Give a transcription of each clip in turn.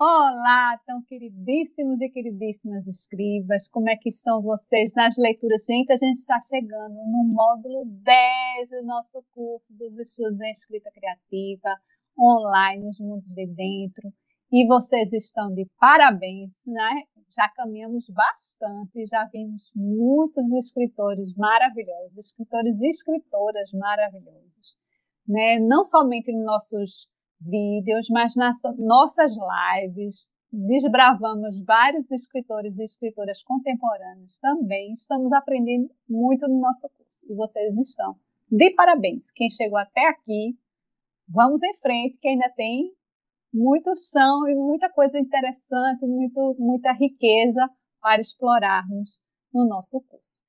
Olá, tão queridíssimos e queridíssimas escribas, como é que estão vocês nas leituras? Gente, a gente está chegando no módulo 10 do nosso curso dos estudos em escrita criativa, online, nos mundos de dentro, e vocês estão de parabéns, né? Já caminhamos bastante, já vimos muitos escritores maravilhosos, escritores e escritoras maravilhosos, né? Não somente nos nossos vídeos, mas nas nossas lives, desbravamos vários escritores e escritoras contemporâneos também. Estamos aprendendo muito no nosso curso e vocês estão de parabéns. Quem chegou até aqui, vamos em frente, que ainda tem muito chão e muita coisa interessante, muita riqueza para explorarmos no nosso curso.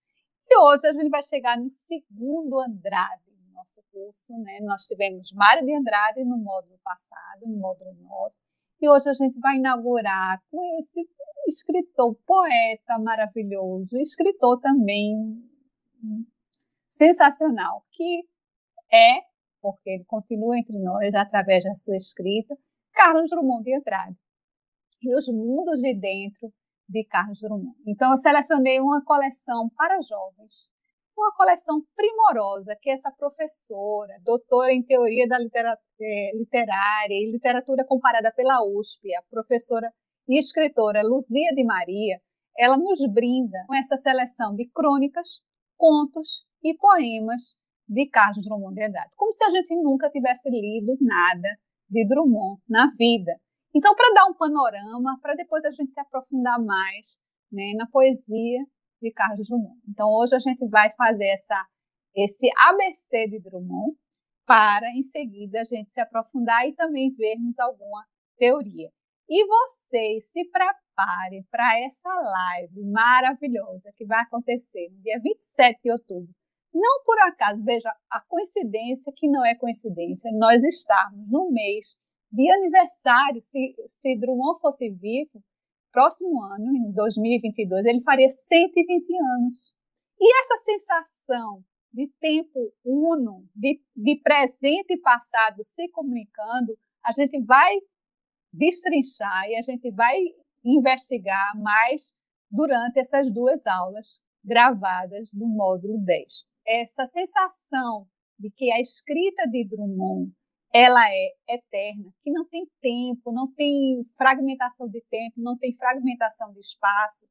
E hoje a gente vai chegar no segundo Andrade do nosso curso, né? Nós tivemos Mário de Andrade no módulo passado, no módulo 9, e hoje a gente vai inaugurar com esse escritor, poeta maravilhoso, escritor também sensacional, que é, porque ele continua entre nós através da sua escrita, Carlos Drummond de Andrade. E os mundos de dentro de Carlos Drummond. Então, eu selecionei uma coleção para jovens, uma coleção primorosa que essa professora, doutora em teoria da literária e literatura comparada pela USP, a professora e escritora Luzia de Maria, ela nos brinda com essa seleção de crônicas, contos e poemas de Carlos Drummond de Andrade, como se a gente nunca tivesse lido nada de Drummond na vida. Então, para dar um panorama, para depois a gente se aprofundar mais, né, na poesia de Carlos Drummond. Então, hoje a gente vai fazer esse ABC de Drummond, para, em seguida, a gente se aprofundar e também vermos alguma teoria. E vocês se preparem para essa live maravilhosa que vai acontecer no dia 27 de outubro. Não por acaso, veja a coincidência que não é coincidência, nós estamos no mês de aniversário. Se Drummond fosse vivo, próximo ano, em 2022, ele faria 120 anos. E essa sensação de tempo uno, de presente e passado se comunicando, a gente vai destrinchar e a gente vai investigar mais durante essas duas aulas gravadas do módulo 10. Essa sensação de que a escrita de Drummond ela é eterna, que não tem tempo, não tem fragmentação de tempo, não tem fragmentação de espaço.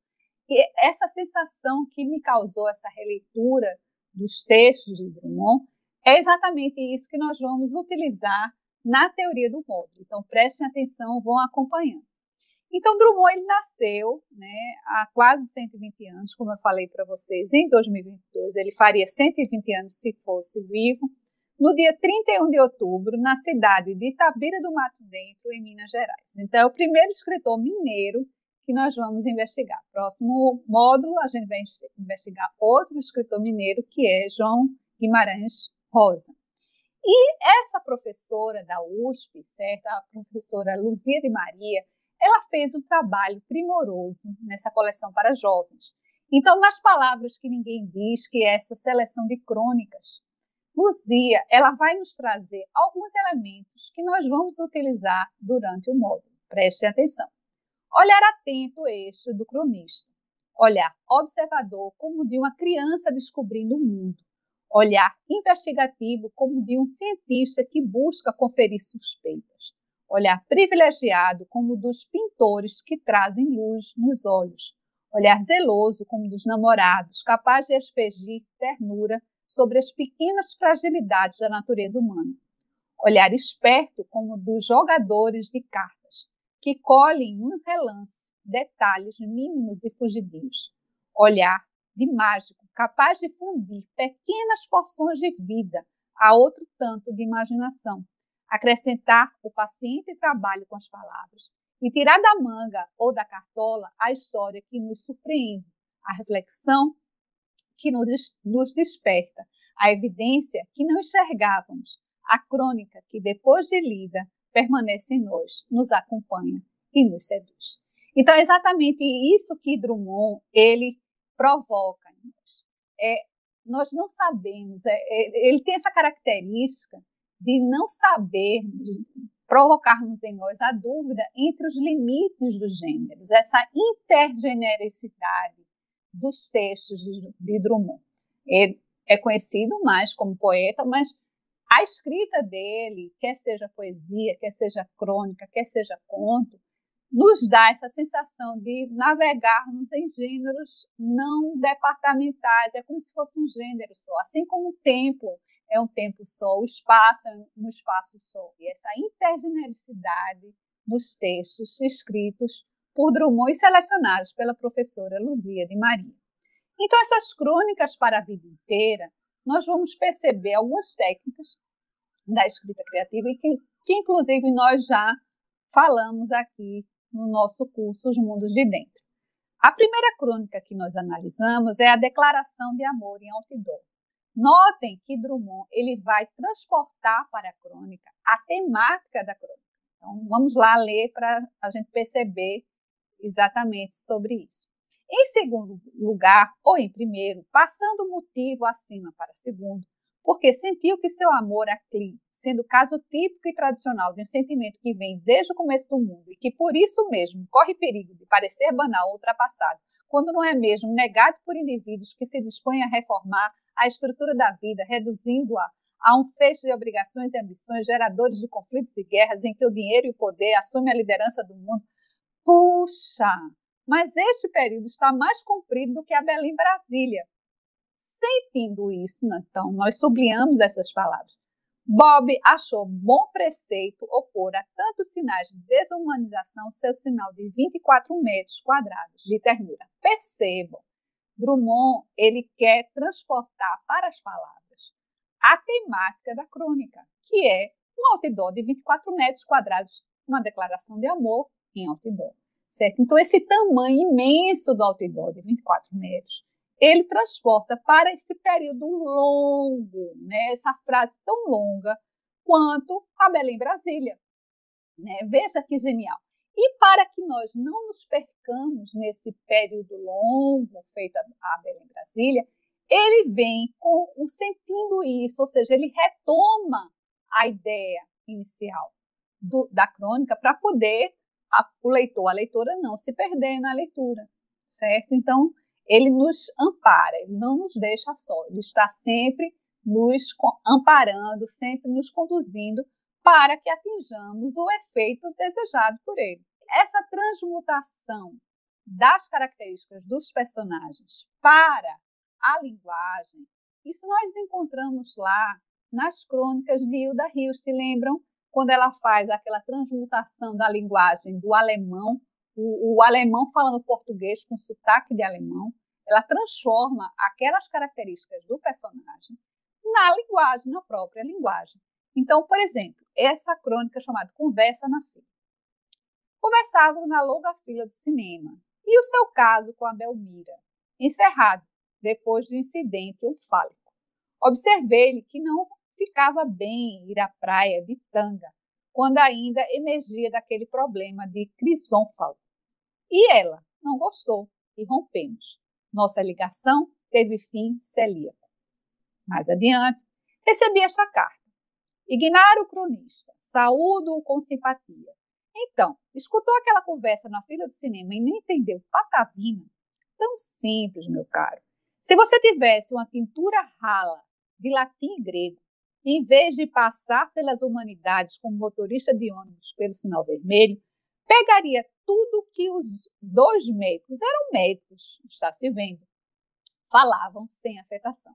E essa sensação que me causou essa releitura dos textos de Drummond é exatamente isso que nós vamos utilizar na teoria do módulo. Então, prestem atenção, vão acompanhando. Então, Drummond ele nasceu, né, há quase 120 anos, como eu falei para vocês, em 2022. Ele faria 120 anos se fosse vivo, no dia 31 de outubro, na cidade de Itabira do Mato Dentro, em Minas Gerais. Então, é o primeiro escritor mineiro que nós vamos investigar. Próximo módulo, a gente vai investigar outro escritor mineiro, que é João Guimarães Rosa. E essa professora da USP, certo? A professora Luzia de Maria, ela fez um trabalho primoroso nessa coleção para jovens. Então, nas palavras que ninguém diz, que é essa seleção de crônicas, Luzia, ela vai nos trazer alguns elementos que nós vamos utilizar durante o módulo. Prestem atenção. Olhar atento este do cronista. Olhar observador como de uma criança descobrindo o mundo. Olhar investigativo como de um cientista que busca conferir suspeitas. Olhar privilegiado como dos pintores que trazem luz nos olhos. Olhar zeloso como dos namorados, capaz de aspergir ternura sobre as pequenas fragilidades da natureza humana. Olhar esperto como dos jogadores de cartas, que colhem num relance detalhes mínimos e fugidios. Olhar de mágico, capaz de fundir pequenas porções de vida a outro tanto de imaginação, acrescentar o paciente trabalho com as palavras e tirar da manga ou da cartola a história que nos surpreende, a reflexão que nos desperta, a evidência que não enxergávamos, a crônica que, depois de lida, permanece em nós, nos acompanha e nos seduz. Então, é exatamente isso que Drummond ele provoca em nós. Nós não sabemos, ele tem essa característica de não saber provocarmos em nós a dúvida entre os limites dos gêneros, essa intergenericidade dos textos de Drummond. Ele é conhecido mais como poeta, mas a escrita dele, quer seja poesia, quer seja crônica, quer seja conto, nos dá essa sensação de navegarmos em gêneros não departamentais, é como se fosse um gênero só, assim como o tempo é um tempo só, o espaço é um espaço só. E essa intergenericidade nos textos escritos por Drummond e selecionados pela professora Luzia de Maria. Então, essas crônicas para a vida inteira, nós vamos perceber algumas técnicas da escrita criativa e que inclusive, nós já falamos aqui no nosso curso Os Mundos de Dentro. A primeira crônica que nós analisamos é a Declaração de Amor em Outdoor. Notem que Drummond ele vai transportar para a crônica a temática da crônica. Então, vamos lá ler para a gente perceber exatamente sobre isso. Em segundo lugar, ou em primeiro, passando o motivo acima para segundo, porque sentiu que seu amor a Clee, sendo o caso típico e tradicional de um sentimento que vem desde o começo do mundo e que por isso mesmo corre perigo de parecer banal ou ultrapassado, quando não é mesmo negado por indivíduos que se dispõem a reformar a estrutura da vida, reduzindo-a a um feixe de obrigações e ambições geradores de conflitos e guerras em que o dinheiro e o poder assumem a liderança do mundo. Puxa, mas este período está mais comprido do que a Belém Brasília. Sentindo isso, então, nós sublinhamos essas palavras. Bob achou bom preceito opor a tantos sinais de desumanização seu sinal de 24 metros quadrados de ternura. Percebam, Drummond ele quer transportar para as palavras a temática da crônica, que é um outdoor de 24 metros quadrados, uma declaração de amor em outdoor. Certo? Então, esse tamanho imenso do outdoor de 24 metros, ele transporta para esse período longo, né? Essa frase tão longa quanto a Belém Brasília. Né? Veja que genial. E para que nós não nos percamos nesse período longo feito a Belém Brasília, ele vem com o sentindo isso, ou seja, ele retoma a ideia inicial da crônica para poder o leitor, a leitora não se perder na leitura, certo? Então, ele nos ampara, ele não nos deixa só, ele está sempre nos amparando, sempre nos conduzindo para que atinjamos o efeito desejado por ele. Essa transmutação das características dos personagens para a linguagem, isso nós encontramos lá nas crônicas de Hilda Hilst, se lembram? Quando ela faz aquela transmutação da linguagem do alemão, o alemão falando português com sotaque de alemão, ela transforma aquelas características do personagem na linguagem, na própria linguagem. Então, por exemplo, essa crônica chamada Conversa na Fila. Conversavam na longa fila do cinema e o seu caso com a Belmira, encerrado depois do incidente eufálico. Observei-lhe que não ficava bem ir à praia de tanga, quando ainda emergia daquele problema de crisônfalo. E ela não gostou e rompemos. Nossa ligação teve fim celíaco. Mais adiante, recebi esta carta. Ignaro o cronista, saúdo-o com simpatia. Então, escutou aquela conversa na fila do cinema e não entendeu patavina? Tão simples, meu caro. Se você tivesse uma tintura rala de latim e grego, em vez de passar pelas humanidades como motorista de ônibus pelo sinal vermelho, pegaria tudo que os dois médicos, eram médicos, está se vendo, falavam sem afetação.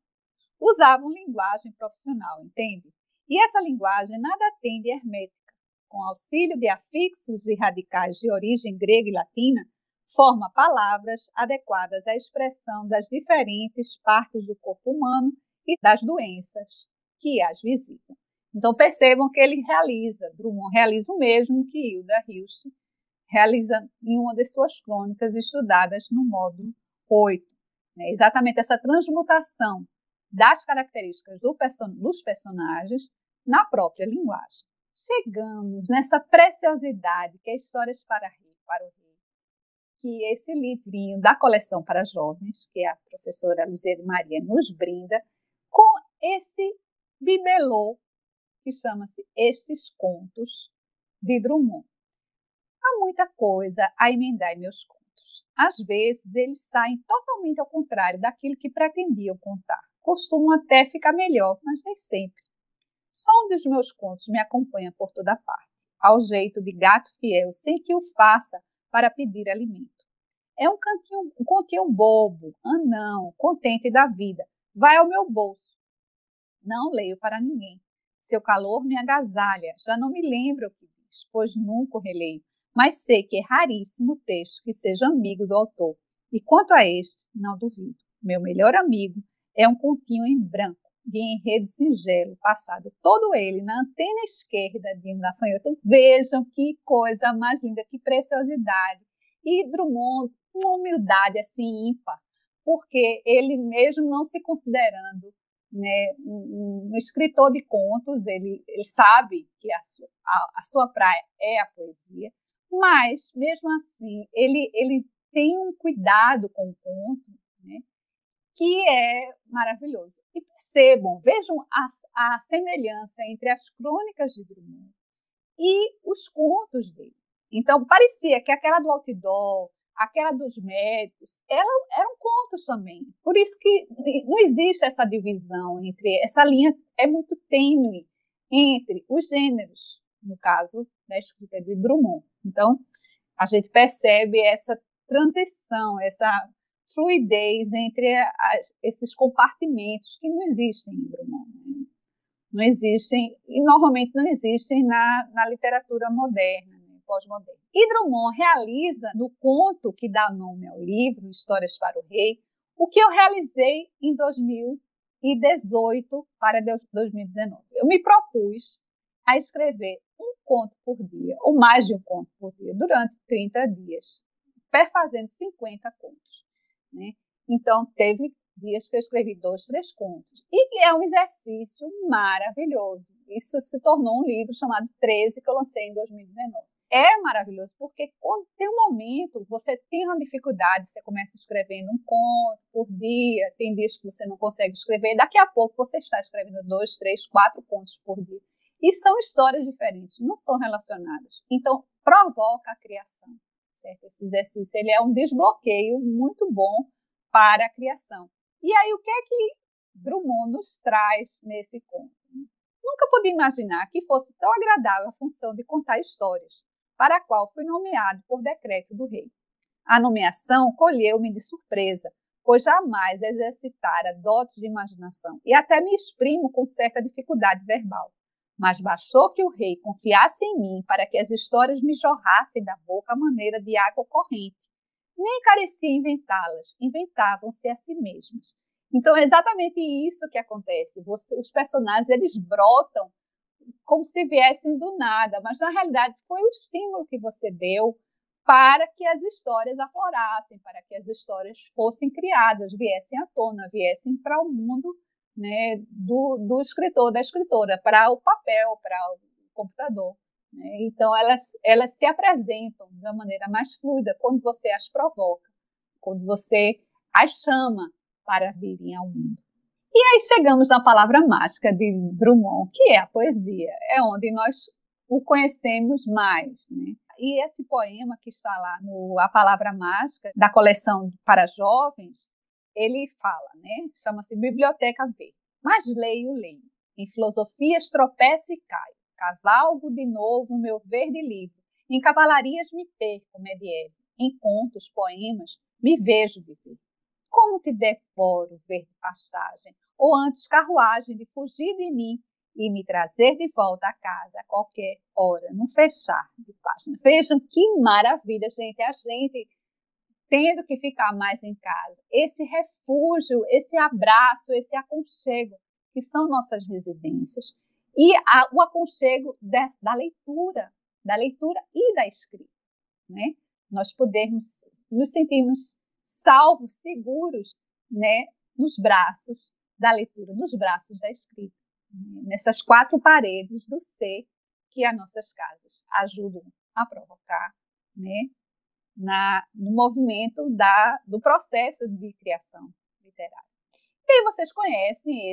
Usavam linguagem profissional, entende? E essa linguagem nada tem de hermética. Com auxílio de afixos e radicais de origem grega e latina, forma palavras adequadas à expressão das diferentes partes do corpo humano e das doenças que as visitam. Então, percebam que ele Drummond realiza o mesmo que Hilda Hilst realiza em uma de suas crônicas estudadas no módulo 8. Né? Exatamente essa transmutação das características dos personagens na própria linguagem. Chegamos nessa preciosidade que é Histórias para o Rei, que esse livrinho da coleção para jovens, que a professora Luzia de Maria nos brinda, com esse bibelô que chama-se Estes Contos, de Drummond. Há muita coisa a emendar em meus contos. Às vezes, eles saem totalmente ao contrário daquilo que pretendiam contar. Costumam até ficar melhor, mas nem sempre. Só um dos meus contos me acompanha por toda parte, ao jeito de gato fiel, sem que o faça para pedir alimento. É um continho bobo, anão, contente da vida. Vai ao meu bolso. Não leio para ninguém. Seu calor me agasalha. Já não me lembro o que diz, pois nunca o releio. Mas sei que é raríssimo o texto que seja amigo do autor. E quanto a este, não duvido. Meu melhor amigo é um continho em branco, de enredo singelo, passado todo ele na antena esquerda de um gafanhoto. Vejam que coisa mais linda, que preciosidade. E Drummond, uma humildade assim ímpar, porque ele mesmo não se considerando, né, um escritor de contos, ele sabe que a sua praia é a poesia, mas, mesmo assim, ele tem um cuidado com o conto, né, que é maravilhoso. E percebam, vejam a semelhança entre as crônicas de Drummond e os contos dele. Então, parecia que aquela do outdoor, aquela dos médicos, eram contos também. Por isso que não existe essa divisão entre, essa linha é muito tênue entre os gêneros, no caso da escrita de Drummond. Então, a gente percebe essa transição, essa fluidez entre esses compartimentos que não existem em Drummond. Né? Não existem, e normalmente não existem na literatura moderna, né, pós-moderna. E Drummond realiza, no conto que dá nome ao livro, Histórias para o Rei, o que eu realizei em 2018 para 2019. Eu me propus a escrever um conto por dia, ou mais de um conto por dia, durante 30 dias, perfazendo 50 contos. Né? Então, teve dias que eu escrevi 2, 3 contos. E é um exercício maravilhoso. Isso se tornou um livro chamado 13, que eu lancei em 2019. É maravilhoso, porque quando tem um momento, você tem uma dificuldade, você começa escrevendo um conto por dia, tem dias que você não consegue escrever, daqui a pouco você está escrevendo 2, 3, 4 contos por dia. E são histórias diferentes, não são relacionadas. Então, provoca a criação. Certo? Esse exercício ele é um desbloqueio muito bom para a criação. E aí, o que é que Drummond nos traz nesse conto? Nunca podia imaginar que fosse tão agradável a função de contar histórias, para a qual fui nomeado por decreto do rei. A nomeação colheu-me de surpresa, pois jamais exercitara dotes de imaginação e até me exprimo com certa dificuldade verbal. Mas bastou que o rei confiasse em mim para que as histórias me jorrassem da boca à maneira de água corrente. Nem carecia inventá-las, inventavam-se a si mesmas. Então é exatamente isso que acontece. Os personagens eles brotam como se viessem do nada, mas na realidade foi o estímulo que você deu para que as histórias aflorassem, para que as histórias fossem criadas, viessem à tona, viessem para o mundo, né, do escritor, da escritora, para o papel, para o computador. Né? Então, elas se apresentam de uma maneira mais fluida quando você as provoca, quando você as chama para virem ao mundo. E aí chegamos na palavra mágica de Drummond, que é a poesia, é onde nós o conhecemos mais. Né? E esse poema que está lá no A Palavra Mágica, da coleção para jovens, ele fala, né? Chama-se Biblioteca Verde. Mas leio. Em filosofias tropeço e caio. Cavalgo de novo o meu verde livro. Em cavalarias me perco, medievo. Em contos, poemas, me vejo viver. Como te devoro, verde pastagem, ou antes carruagem de fugir de mim e me trazer de volta a casa a qualquer hora, num fechar de página. Vejam que maravilha, gente, a gente tendo que ficar mais em casa. Esse refúgio, esse abraço, esse aconchego, que são nossas residências. E o aconchego da leitura e da escrita. Né? Nós podemos nos sentirmos salvos, seguros, né, nos braços da leitura, nos braços da escrita, né, nessas 4 paredes do ser que as nossas casas ajudam a provocar, né, no movimento do processo de criação literária. E aí vocês conhecem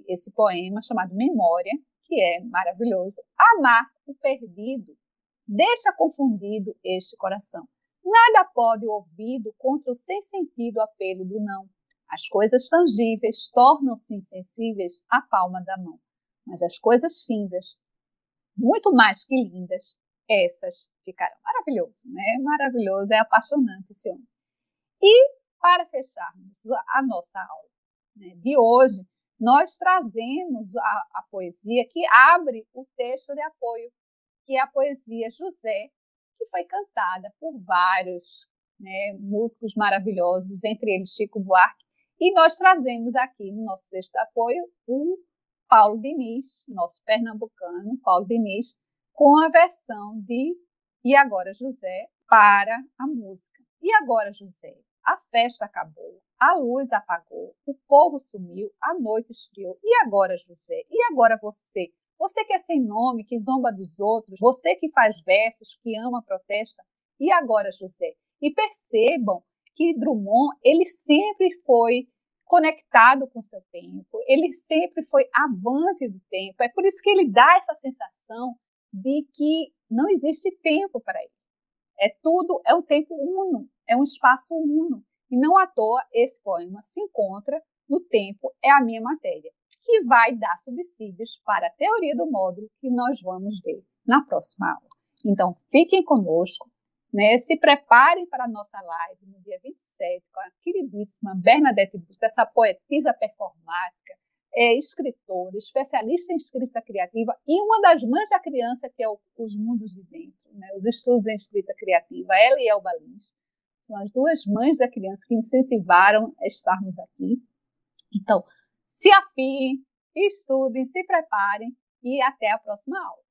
esse poema chamado Memória, que é maravilhoso. Amar o perdido, Deixa confundido este coração. Nada pode o ouvido contra o sem sentido apelo do não. As coisas tangíveis tornam-se insensíveis à palma da mão. Mas as coisas findas, muito mais que lindas, essas ficarão. Maravilhoso, né? Maravilhoso, é apaixonante esse homem. E para fecharmos a nossa aula, né, de hoje, nós trazemos a poesia que abre o texto de apoio, que é a poesia José, que foi cantada por vários, né, músicos maravilhosos, entre eles Chico Buarque, e nós trazemos aqui no nosso texto de apoio o Paulo Diniz, nosso pernambucano, Paulo Diniz, com a versão de E Agora José para a música. E agora José, a festa acabou, a luz apagou, o povo sumiu, a noite esfriou. E agora José? E agora você? Você que é sem nome, que zomba dos outros, você que faz versos, que ama, protesta. E agora José? E percebam que Drummond, ele sempre foi conectado com o seu tempo, ele sempre foi avante do tempo. É por isso que ele dá essa sensação de que não existe tempo para ele. É um tempo uno, é um espaço uno. E não à toa esse poema se encontra no Tempo é a Minha Matéria, que vai dar subsídios para a teoria do módulo que nós vamos ver na próxima aula. Então, fiquem conosco, né? Se preparem para a nossa live no dia 27 com a queridíssima Bernadette Busto, essa poetisa performática, escritora, especialista em escrita criativa e uma das mães da criança, que é Os Mundos de Dentro, né? Os estudos em escrita criativa, ela e Elba Lins, são as duas mães da criança que incentivaram a estarmos aqui. Então, se afiem, estudem, se preparem e até a próxima aula.